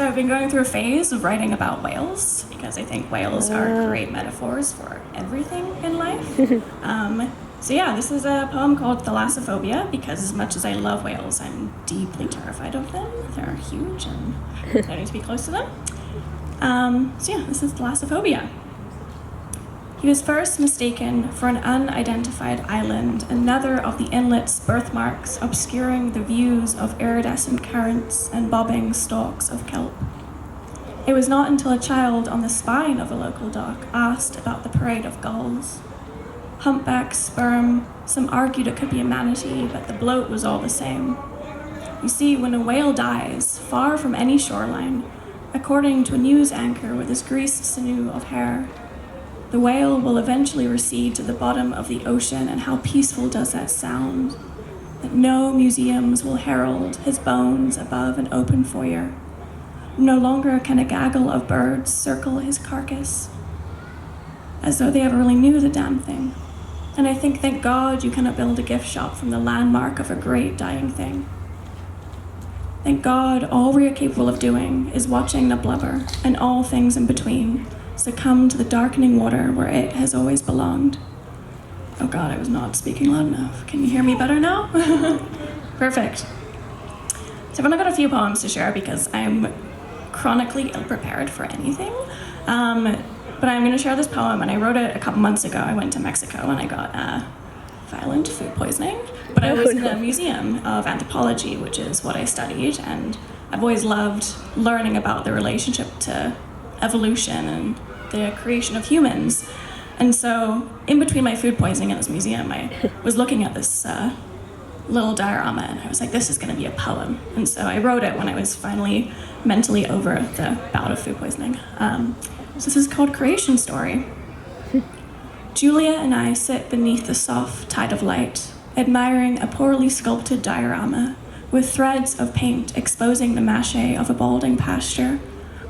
So I've been going through a phase of writing about whales because I think whales are great metaphors for everything in life. So yeah, this is a poem called Thalassophobia because as much as I love whales, I'm deeply terrified of them. They're huge and I don't need to be close to them. So yeah, this is Thalassophobia. He was first mistaken for an unidentified island, another of the inlet's birthmarks obscuring the views of iridescent currents and bobbing stalks of kelp. It was not until a child on the spine of a local dock asked about the parade of gulls. Humpback, sperm, some argued it could be a manatee, but the bloat was all the same. You see, when a whale dies, far from any shoreline, according to a news anchor with his greased sinew of hair, the whale will eventually recede to the bottom of the ocean, and how peaceful does that sound? That no museums will herald his bones above an open foyer. No longer can a gaggle of birds circle his carcass, as though they ever really knew the damn thing. And I think, thank God, you cannot build a gift shop from the landmark of a great dying thing. Thank God, all we are capable of doing is watching the blubber, and all things in between, succumb to the darkening water where it has always belonged. Oh God, I was not speaking loud enough. Can you hear me better now? Perfect. So I've only got a few poems to share because I'm chronically ill-prepared for anything. But I'm going to share this poem, and I wrote it a couple months ago. I went to Mexico and I got violent food poisoning. But I was in a museum of anthropology, which is what I studied, and I've always loved learning about the relationship to evolution and the creation of humans. And so in between my food poisoning at this museum, I was looking at this little diorama, and I was like, this is going to be a poem. And so I wrote it when I was finally mentally over the bout of food poisoning. So this is called Creation Story. Julia and I sit beneath the soft tide of light, admiring a poorly sculpted diorama with threads of paint exposing the mache of a balding pasture,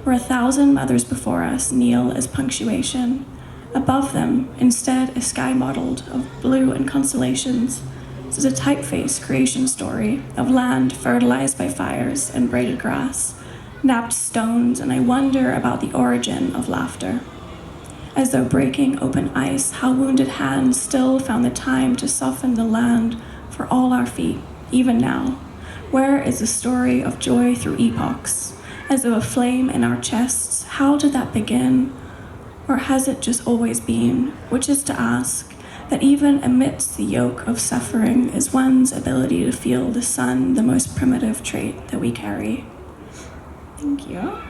where 1,000 mothers before us kneel as punctuation. Above them, instead, a sky modeled of blue and constellations. This is a typeface creation story of land fertilized by fires and braided grass, napped stones, and I wonder about the origin of laughter. As though breaking open ice, how wounded hands still found the time to soften the land for all our feet, even now. Where is the story of joy through epochs? As though a flame in our chests, how did that begin? Or has it just always been? Which is to ask that even amidst the yoke of suffering is one's ability to feel the sun, the most primitive trait that we carry. Thank you.